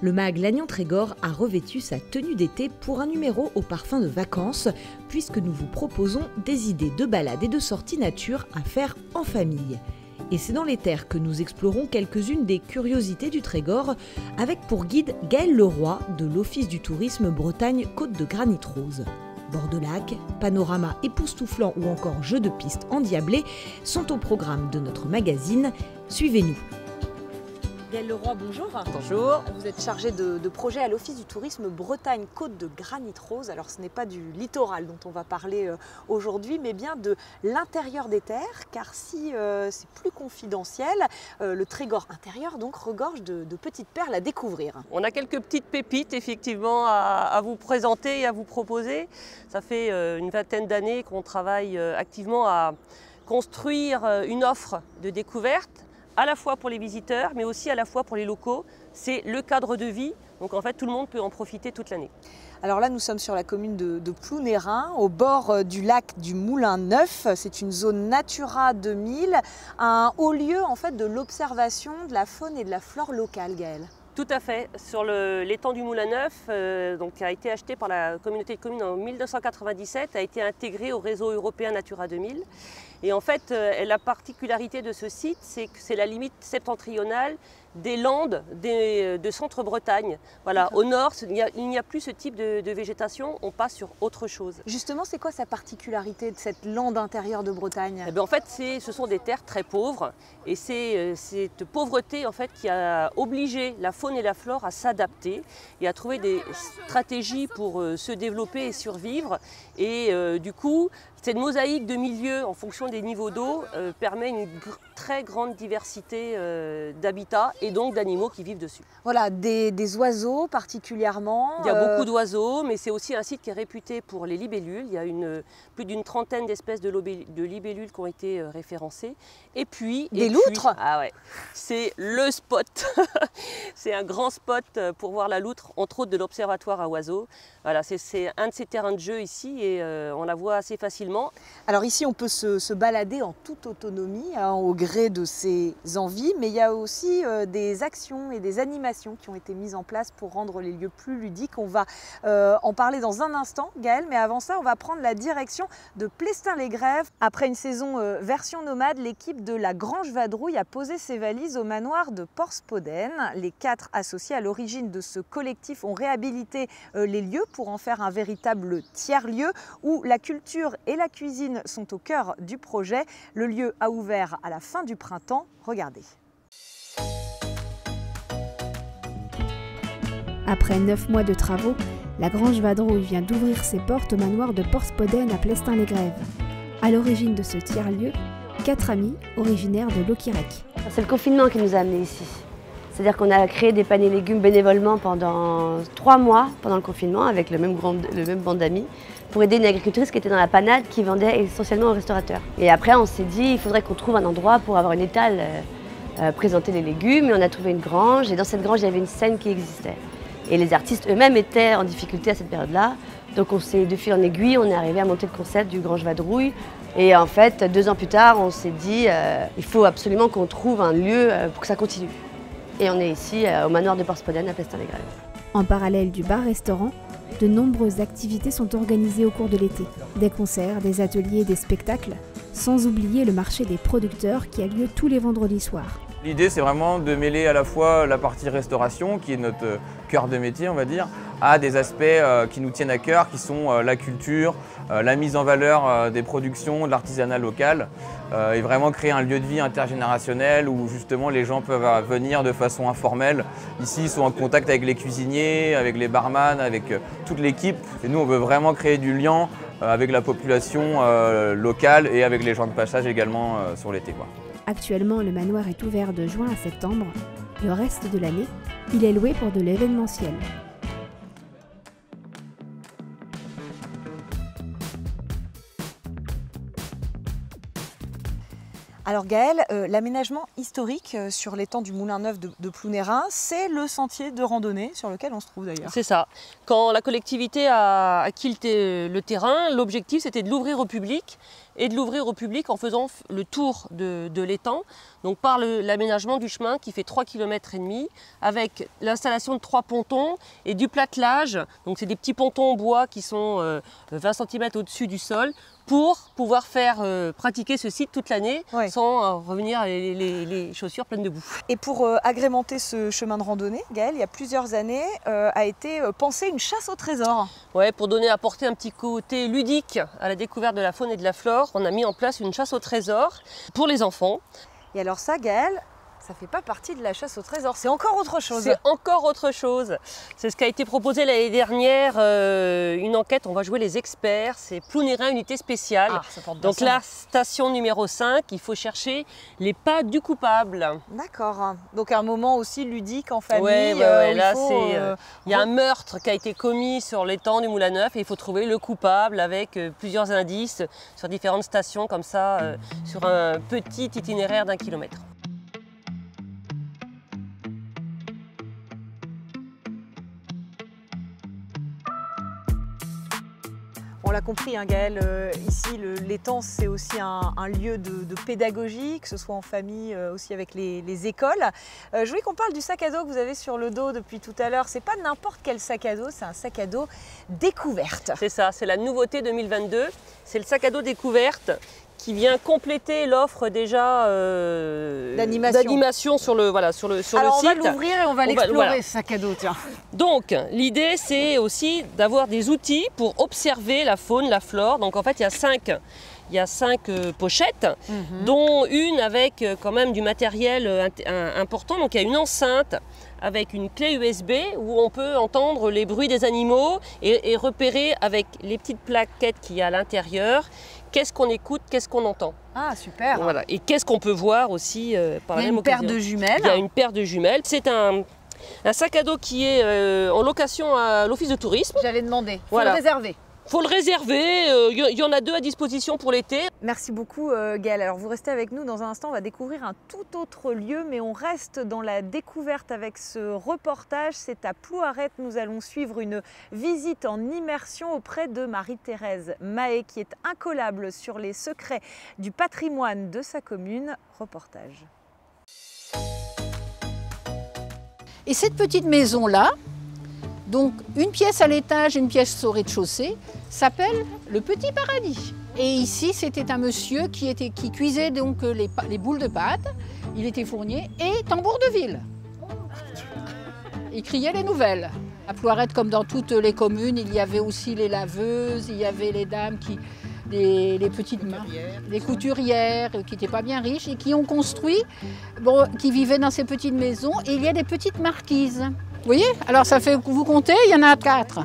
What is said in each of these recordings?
Le MAG Lannion-Trégor a revêtu sa tenue d'été pour un numéro au parfum de vacances, puisque nous vous proposons des idées de balades et de sorties nature à faire en famille. Et c'est dans les terres que nous explorons quelques-unes des curiosités du Trégor, avec pour guide Gaël Leroy de l'Office du tourisme Bretagne Côte de Granit Rose. Bord de lac, panorama époustouflant ou encore jeux de piste endiablés sont au programme de notre magazine. Suivez-nous. Gaël Leroy, bonjour. Bonjour. Vous êtes chargé de projet à l'Office du tourisme Bretagne Côte de Granit Rose. Alors ce n'est pas du littoral dont on va parler aujourd'hui, mais bien de l'intérieur des terres, car si c'est plus confidentiel, le Trégor intérieur donc regorge de petites perles à découvrir. On a quelques petites pépites effectivement à vous présenter et à vous proposer. Ça fait une vingtaine d'années qu'on travaille activement à construire une offre de découverte, à la fois pour les visiteurs, mais aussi à la fois pour les locaux. C'est le cadre de vie, donc en fait tout le monde peut en profiter toute l'année. Alors là, nous sommes sur la commune de Plounérin, au bord du lac du Moulin Neuf. C'est une zone Natura 2000, un haut lieu en fait de l'observation de la faune et de la flore locale, Gaël. Tout à fait. Sur l'étang du Moulin Neuf, donc, qui a été acheté par la communauté de communes en 1997, a été intégré au réseau européen Natura 2000. Et en fait, la particularité de ce site, c'est que c'est la limite septentrionale des Landes de Centre-Bretagne. Voilà, au nord, il n'y a plus ce type de végétation, on passe sur autre chose. Justement, c'est quoi sa particularité de cette lande intérieure de Bretagne? En fait, ce sont des terres très pauvres et c'est cette pauvreté en fait, qui a obligé la faune et la flore à s'adapter et à trouver des stratégies pour se développer et survivre. Et du coup, cette mosaïque de milieux en fonction des niveaux d'eau permet une très grande diversité d'habitats et donc d'animaux qui vivent dessus. Voilà, des oiseaux particulièrement. Il y a beaucoup d'oiseaux, mais c'est aussi un site qui est réputé pour les libellules. Il y a plus d'une trentaine d'espèces de libellules qui ont été référencées. Et puis... Des loutres. Ah ouais, c'est le spot. C'est un grand spot pour voir la loutre, entre autres de l'observatoire à oiseaux. Voilà, c'est un de ces terrains de jeu ici et on la voit assez facilement. Alors ici, on peut se balader en toute autonomie, hein, au gré de ses envies, mais il y a aussi des actions et des animations qui ont été mises en place pour rendre les lieux plus ludiques. On va en parler dans un instant, Gaël, mais avant ça, on va prendre la direction de Plestin-les-Grèves. Après une saison version nomade, l'équipe de la Grange Vadrouille a posé ses valises au manoir de Porspoden. Les 4 associés à l'origine de ce collectif ont réhabilité les lieux pour en faire un véritable tiers-lieu où la culture et la cuisine sont au cœur du projet. Le lieu a ouvert à la fin du printemps. Regardez. Après 9 mois de travaux, la Grange Vadrouille vient d'ouvrir ses portes au manoir de Porspoden à Plestin-les-Grèves. À l'origine de ce tiers-lieu, 4 amis originaires de Locquirec. C'est le confinement qui nous a amenés ici. C'est-à-dire qu'on a créé des paniers légumes bénévolement pendant 3 mois pendant le confinement avec le même bande d'amis pour aider une agricultrice qui était dans la panade qui vendait essentiellement aux restaurateurs. Et après on s'est dit il faudrait qu'on trouve un endroit pour avoir une étale, présenter les légumes, et on a trouvé une grange et dans cette grange il y avait une scène qui existait. Et les artistes eux-mêmes étaient en difficulté à cette période-là. Donc on s'est de fil en aiguille, on est arrivé à monter le concept du Grange Vadrouille. Et en fait 2 ans plus tard on s'est dit il faut absolument qu'on trouve un lieu pour que ça continue. Et on est ici au manoir de Porspoden à Plestin-les-Grèves. En parallèle du bar-restaurant, de nombreuses activités sont organisées au cours de l'été. Des concerts, des ateliers, des spectacles, sans oublier le marché des producteurs qui a lieu tous les vendredis soirs. L'idée, c'est vraiment de mêler à la fois la partie restauration, qui est notre cœur de métier, on va dire, à des aspects qui nous tiennent à cœur, qui sont la culture, la mise en valeur des productions, de l'artisanat local, et vraiment créer un lieu de vie intergénérationnel où justement les gens peuvent venir de façon informelle. Ici, ils sont en contact avec les cuisiniers, avec les barman, avec toute l'équipe. Et nous, on veut vraiment créer du lien avec la population locale et avec les gens de passage également sur l'été, quoi. Actuellement, le manoir est ouvert de juin à septembre. Le reste de l'année, il est loué pour de l'événementiel. Alors Gaëlle, l'aménagement historique sur l'étang du Moulin Neuf de Plounérin, c'est le sentier de randonnée sur lequel on se trouve d'ailleurs. C'est ça. Quand la collectivité a quitté le terrain, l'objectif c'était de l'ouvrir au public et de l'ouvrir au public en faisant le tour de l'étang, donc par l'aménagement du chemin qui fait 3,5 km avec l'installation de 3 pontons et du platelage. Donc c'est des petits pontons en bois qui sont 20 cm au-dessus du sol pour pouvoir faire pratiquer ce site toute l'année sans revenir les chaussures pleines de boue. Et pour agrémenter ce chemin de randonnée, Gaëlle, il y a plusieurs années, a été pensée une chasse au trésor. Ouais, pour apporter un petit côté ludique à la découverte de la faune et de la flore, on a mis en place une chasse au trésor pour les enfants. Et alors ça, Gaëlle, ça ne fait pas partie de la chasse au trésor, c'est encore autre chose. C'est encore autre chose. C'est ce qui a été proposé l'année dernière, une enquête, on va jouer les experts, c'est Plounérin Unité Spéciale. Donc la station numéro 5, il faut chercher les pas du coupable. D'accord, donc un moment aussi ludique en famille. Ouais, là il y a un meurtre qui a été commis sur l'étang du Moulin Neuf et il faut trouver le coupable avec plusieurs indices sur différentes stations comme ça, sur un petit itinéraire d'1 kilomètre. On l'a compris, hein, Gaëlle, ici l'étang c'est aussi un lieu de pédagogie, que ce soit en famille, aussi avec les écoles. Je voulais qu'on parle du sac à dos que vous avez sur le dos depuis tout à l'heure. C'est pas n'importe quel sac à dos, c'est un sac à dos découverte. C'est ça, c'est la nouveauté 2022, c'est le sac à dos découverte qui vient compléter l'offre déjà d'animation sur le site. Alors on va l'ouvrir et on va l'explorer ce sac à dos, tiens. Donc l'idée c'est aussi d'avoir des outils pour observer la faune, la flore. Donc en fait il y a 5 pochettes, dont une avec quand même du matériel important. Donc il y a une enceinte avec une clé USB où on peut entendre les bruits des animaux et repérer avec les petites plaquettes qu'il y a à l'intérieur qu'est-ce qu'on écoute, qu'est-ce qu'on entend. Ah super. Voilà. Et qu'est-ce qu'on peut voir aussi par la même occasion. Il y a une paire de jumelles. Il y a une paire de jumelles. C'est un sac à dos qui est en location à l'office de tourisme. J'allais demander, il faut le réserver. Il faut le réserver, il y en a 2 à disposition pour l'été. Merci beaucoup Gaëlle. Alors vous restez avec nous, dans un instant on va découvrir un tout autre lieu, mais on reste dans la découverte avec ce reportage. C'est à Plouaret, nous allons suivre une visite en immersion auprès de Marie-Thérèse Mahé qui est incollable sur les secrets du patrimoine de sa commune. Reportage. Et cette petite maison-là, donc une pièce à l'étage et une pièce au rez-de-chaussée, s'appelle le Petit Paradis. Et ici, c'était un monsieur qui cuisait donc les boules de pâte, il était fournier et tambour de ville. Il criait les nouvelles. À Plouaret, comme dans toutes les communes, il y avait aussi les laveuses, il y avait les dames les petites mains, les couturières qui n'étaient pas bien riches et qui ont construit, qui vivaient dans ces petites maisons. Et il y a des petites marquises. Vous voyez? Alors ça fait, vous comptez, il y en a 4.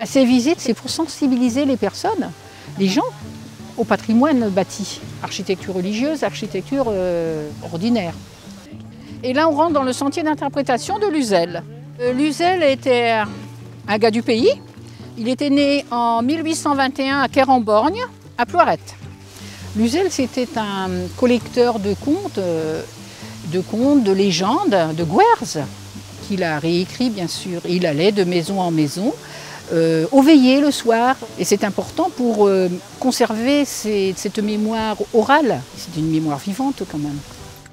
Ces visites, c'est pour sensibiliser les personnes, les gens, au patrimoine bâti. Architecture religieuse, architecture ordinaire. Et là, on rentre dans le sentier d'interprétation de Luzel. Luzel était un gars du pays. Il était né en 1821 à Quer-en-Borgne, à Plouaret. Luzel, c'était un collecteur de contes, de légendes, de guers, qu'il a réécrit bien sûr. Il allait de maison en maison, au veillées le soir. Et c'est important pour conserver cette mémoire orale. C'est une mémoire vivante quand même.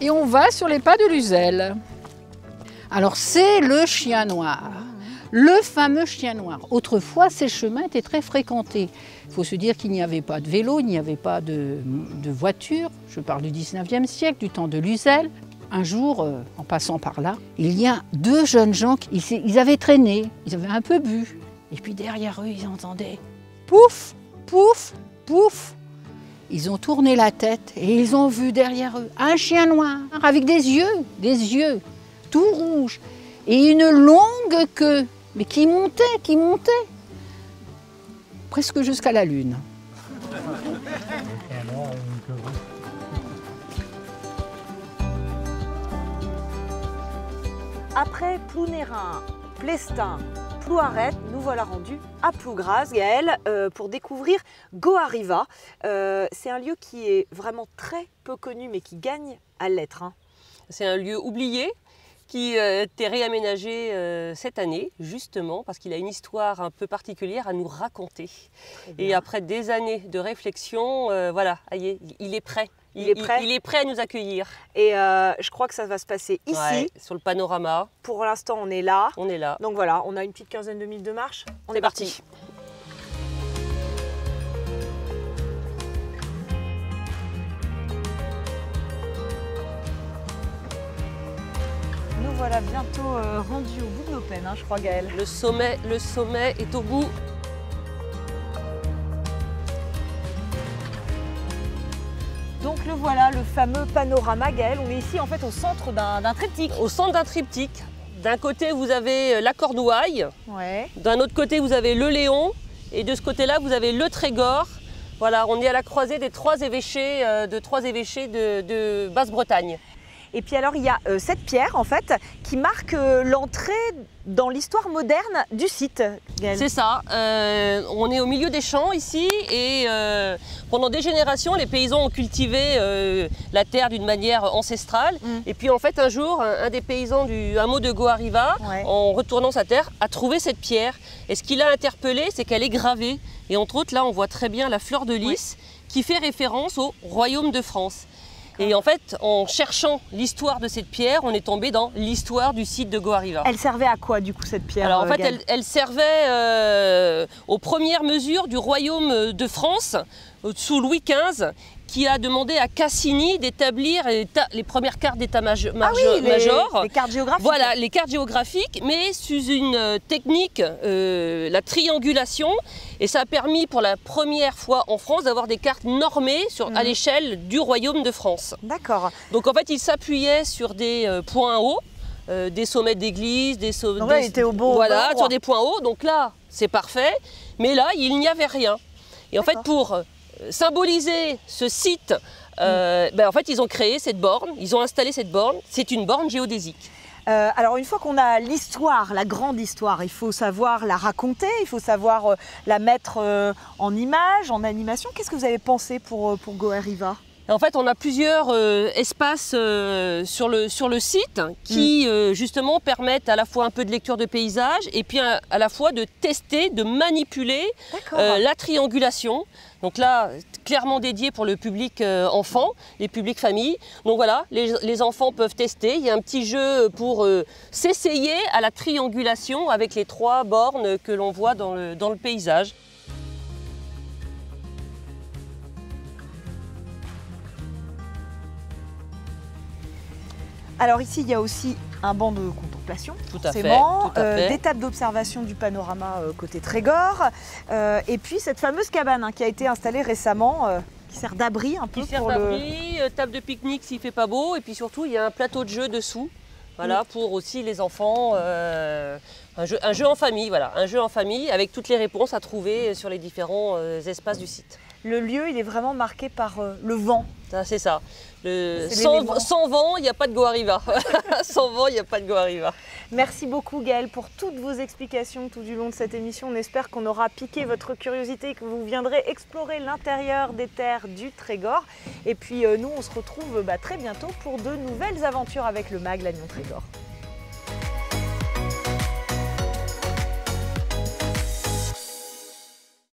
Et on va sur les pas de Luzel. Alors c'est le chien noir. Le fameux chien noir. Autrefois, ces chemins étaient très fréquentés. Il faut se dire qu'il n'y avait pas de vélo, il n'y avait pas de voiture. Je parle du 19e siècle, du temps de Luzel. Un jour, en passant par là, il y a 2 jeunes gens, ils avaient traîné, ils avaient un peu bu. Et puis derrière eux, ils entendaient pouf, pouf, pouf. Ils ont tourné la tête et ils ont vu derrière eux un chien noir avec des yeux tout rouges et une longue queue, mais qui montait, presque jusqu'à la lune. Après Plounérin, Plestin, Plouaret, nous voilà rendus à Plougras, Gaëlle, pour découvrir Goariva. C'est un lieu qui est vraiment très peu connu, mais qui gagne à l'être. Hein. C'est un lieu oublié qui était réaménagé cette année, justement, parce qu'il a une histoire un peu particulière à nous raconter. Et après des années de réflexion, voilà, il est prêt. Il est prêt à nous accueillir. Et je crois que ça va se passer ici. Ouais, sur le panorama. Pour l'instant, on est là. On est là. Donc voilà, on a une petite quinzaine de minutes de marche. On est parti. Nous voilà bientôt rendus au bout de nos peines, hein, je crois, Gaëlle. Le sommet est au bout. Donc le voilà, le fameux panorama, Gaëlle. On est ici en fait au centre d'un triptyque. Au centre d'un triptyque. D'un côté, vous avez la Cornouaille. Ouais. D'un autre côté, vous avez le Léon. Et de ce côté-là, vous avez le Trégor. Voilà, on est à la croisée des trois évêchés de Basse-Bretagne. Et puis alors, il y a cette pierre, en fait, qui marque l'entrée dans l'histoire moderne du site, Gaëlle. C'est ça. On est au milieu des champs ici et pendant des générations, les paysans ont cultivé la terre d'une manière ancestrale. Et puis en fait, un jour, un des paysans du hameau de Goariva, en retournant sa terre, a trouvé cette pierre. Et ce qui l'a interpellé, c'est qu'elle est gravée. Et entre autres, là, on voit très bien la fleur de lys qui fait référence au royaume de France. Et en fait, en cherchant l'histoire de cette pierre, on est tombé dans l'histoire du site de Goariva. Elle servait à quoi, du coup, cette pierre? Alors en fait, elle servait aux premières mesures du royaume de France, sous Louis XV, qui a demandé à Cassini d'établir les premières cartes d'état-major. Les cartes géographiques. Voilà, les cartes géographiques, mais sous une technique, la triangulation. Et ça a permis pour la première fois en France d'avoir des cartes normées à l'échelle du royaume de France. D'accord. Donc en fait, il s'appuyait sur des points hauts, des sommets d'église, des sommets... il était au beau Voilà, endroit. sur des points hauts. Donc là, c'est parfait. Mais là, il n'y avait rien. Et en fait, pour symboliser ce site, en fait, ils ont créé cette borne, ils ont installé cette borne. C'est une borne géodésique. Alors une fois qu'on a l'histoire, la grande histoire, il faut savoir la raconter, il faut savoir la mettre en image, en animation. Qu'est-ce que vous avez pensé pour Goariva? En fait, on a plusieurs espaces sur le site qui justement permettent à la fois un peu de lecture de paysage et puis à la fois de tester, de manipuler la triangulation. Donc là, clairement dédié pour le public enfant, les publics familles. Donc voilà, les enfants peuvent tester. Il y a un petit jeu pour s'essayer à la triangulation avec les trois bornes que l'on voit dans le paysage. Alors ici, il y a aussi un banc de contemplation, tout à fait. Des tables d'observation du panorama côté Trégor, et puis cette fameuse cabane qui a été installée récemment, qui sert d'abri un peu. Qui sert d'abri, table de pique-nique s'il ne fait pas beau, et puis surtout, il y a un plateau de jeu dessous, voilà, pour aussi les enfants, un jeu en famille, voilà, un jeu en famille avec toutes les réponses à trouver sur les différents espaces du site. Le lieu, il est vraiment marqué par le vent. C'est ça. Sans vent, il n'y a pas de Goariva. Sans vent, il n'y a pas de Goariva. Merci beaucoup Gaëlle pour toutes vos explications tout du long de cette émission. On espère qu'on aura piqué votre curiosité et que vous viendrez explorer l'intérieur des terres du Trégor. Et puis nous, on se retrouve très bientôt pour de nouvelles aventures avec le MAG Lannion Trégor.